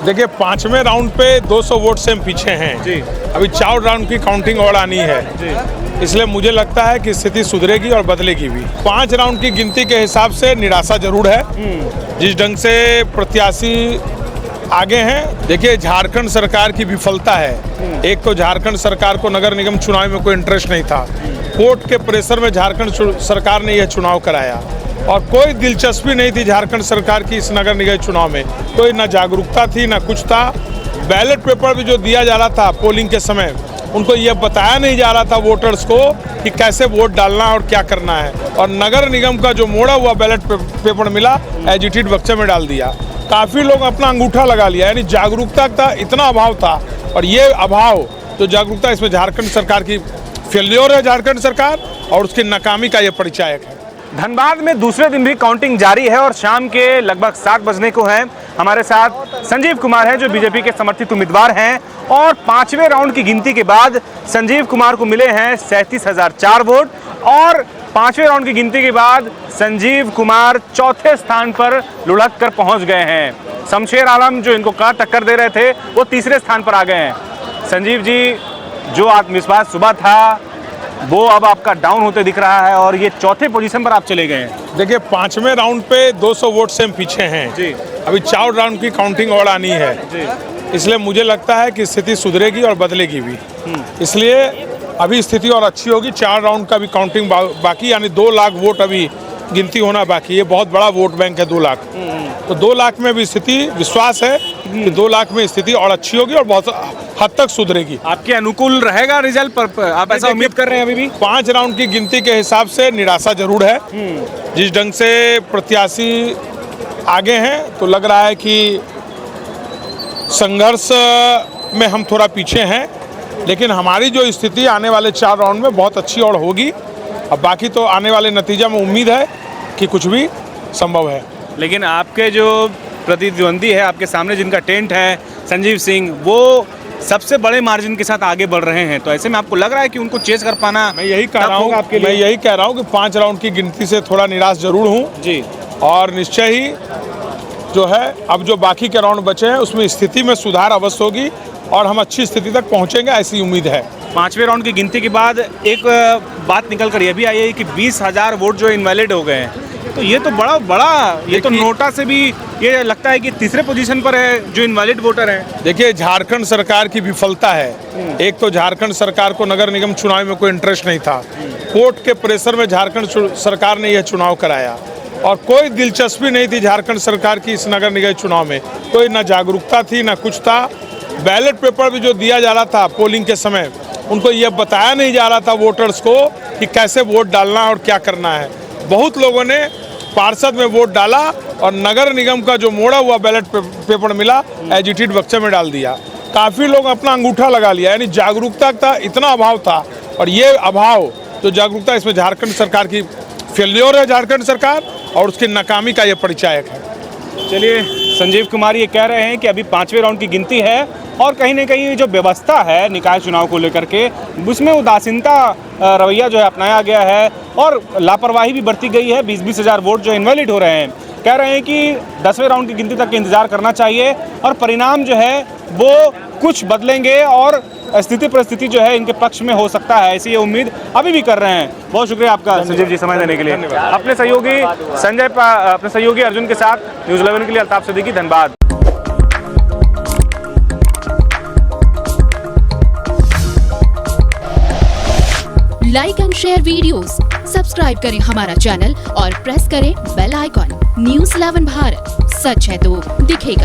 देखिए, पांचवें राउंड पे 200 वोट से हम पीछे हैं जी। अभी 4 राउंड की काउंटिंग और आनी है जी। इसलिए मुझे लगता है कि स्थिति सुधरेगी और बदलेगी भी। 5 राउंड की गिनती के हिसाब से निराशा जरूर है जिस ढंग से प्रत्याशी आगे हैं। देखिए, झारखंड सरकार की विफलता है। एक तो झारखंड सरकार को नगर निगम चुनाव में कोई इंटरेस्ट नहीं था। कोर्ट के प्रेशर में झारखंड सरकार ने यह चुनाव कराया और कोई दिलचस्पी नहीं थी झारखंड सरकार की इस नगर निगम चुनाव में। कोई ना जागरूकता थी ना कुछ था। बैलेट पेपर भी जो दिया जा रहा था पोलिंग के समय, उनको यह बताया नहीं जा रहा था वोटर्स को कि कैसे वोट डालना और क्या करना है। और नगर निगम का जो मोड़ा हुआ बैलेट पेपर मिला, एजिटेड बक्से में डाल दिया। काफ़ी लोग अपना अंगूठा लगा लिया, यानी जागरूकता का इतना अभाव था। और ये अभाव जो जागरूकता, इसमें झारखंड सरकार की फेल्योर है, झारखंड सरकार और उसकी नाकामी का ये परिचायक है। धनबाद में दूसरे दिन भी काउंटिंग जारी है और शाम के लगभग 7 बजने को है। हमारे साथ संजीव कुमार हैं जो बीजेपी के समर्थित उम्मीदवार हैं और 5वें राउंड की गिनती के बाद संजीव कुमार को मिले हैं 37,004 वोट और 5वें राउंड की गिनती के बाद संजीव कुमार चौथे स्थान पर लुढ़क कर पहुंच गए हैं। शमशेर आलम जो इनको टक्कर दे रहे थे वो तीसरे स्थान पर आ गए हैं। संजीव जी, जो आत्मविश्वास सुबह था वो अब आपका डाउन होते दिख रहा है और ये चौथे पोजीशन पर आप चले गए हैं। देखिए, 5वें राउंड पे 200 वोट से हम पीछे हैं जी। अभी 4 राउंड की काउंटिंग और आनी है जी। इसलिए मुझे लगता है कि स्थिति सुधरेगी और बदलेगी भी। इसलिए अभी स्थिति और अच्छी होगी। 4 राउंड का भी काउंटिंग बाकी, यानी 2 लाख वोट अभी गिनती होना बाकी है। बहुत बड़ा वोट बैंक है 2 लाख। तो 2 लाख में भी स्थिति, विश्वास है कि 2 लाख में स्थिति और अच्छी होगी और बहुत हद तक सुधरेगी। आपके अनुकूल रहेगा रिजल्ट पर, आप ऐसा उम्मीद कर रहे हैं? अभी भी 5 राउंड की गिनती के हिसाब से निराशा जरूर है। जिस ढंग से प्रत्याशी आगे हैं तो लग रहा है कि संघर्ष में हम थोड़ा पीछे हैं, लेकिन हमारी जो स्थिति आने वाले 4 राउंड में बहुत अच्छी और होगी। अब बाकी तो आने वाले नतीजा में उम्मीद है कि कुछ भी संभव है। लेकिन आपके जो प्रतिद्वंदी है, आपके सामने जिनका टेंट है, संजीव सिंह, वो सबसे बड़े मार्जिन के साथ आगे बढ़ रहे हैं। तो ऐसे में आपको लग रहा है कि उनको चेस कर पाना? मैं यही कह रहा हूँ आपके लिए, मैं यही कह रहा हूँ कि 5 राउंड की गिनती से थोड़ा निराश जरूर हूँ जी। और निश्चय ही जो है अब जो बाकी के राउंड बचे हैं उसमें स्थिति में सुधार अवश्य होगी और हम अच्छी स्थिति तक पहुँचेंगे, ऐसी उम्मीद है। 5वें राउंड की गिनती के बाद एक बात निकल कर ये भी आई है कि 20,000 वोट जो इनवैलिड हो गए हैं। तो ये तो बड़ा ये तो नोटा से भी ये लगता है कि तीसरे पोजीशन पर है जो इनवैलिड वोटर हैं। देखिए, झारखंड सरकार की विफलता है। एक तो झारखंड सरकार को नगर निगम चुनाव में कोई इंटरेस्ट नहीं था। कोर्ट के प्रेशर में झारखंड सरकार ने यह चुनाव कराया और कोई दिलचस्पी नहीं थी झारखंड सरकार की इस नगर निगम चुनाव में। कोई ना जागरूकता थी ना कुछ था। बैलेट पेपर भी जो दिया जा रहा था पोलिंग के समय, उनको यह बताया नहीं जा रहा था वोटर्स को कि कैसे वोट डालना और क्या करना है। बहुत लोगों ने पार्षद में वोट डाला और नगर निगम का जो मोड़ा हुआ बैलेट पेपर मिला, एजिटेड बक्से में डाल दिया। काफ़ी लोग अपना अंगूठा लगा लिया, यानी जागरूकता का इतना अभाव था। और ये अभाव जो जागरूकता, इसमें झारखंड सरकार की फेल्योर है, झारखंड सरकार और उसकी नाकामी का ये परिचायक है। चलिए, संजीव कुमार ये कह रहे हैं कि अभी 5वें राउंड की गिनती है और कहीं ना कहीं जो व्यवस्था है निकाय चुनाव को लेकर के, उसमें उदासीनता रवैया जो है अपनाया गया है और लापरवाही भी बरती गई है। 20-20 हज़ार वोट जो इनवैलिड हो रहे हैं। कह रहे हैं कि 10वें राउंड की गिनती तक इंतजार करना चाहिए और परिणाम जो है वो कुछ बदलेंगे और स्थिति परिस्थिति जो है इनके पक्ष में हो सकता है, ऐसी ये उम्मीद अभी भी कर रहे हैं। बहुत शुक्रिया आपका संजीव जी समय देने के लिए। अपने सहयोगी अर्जुन के साथ न्यूज़ 11 के लिए Altaf Siddiqui, Dhanbad. Like and share videos, subscribe करें हमारा चैनल और प्रेस करें बेल आइकॉन। न्यूज़ 11 भारत, सच है तो दिखेगा।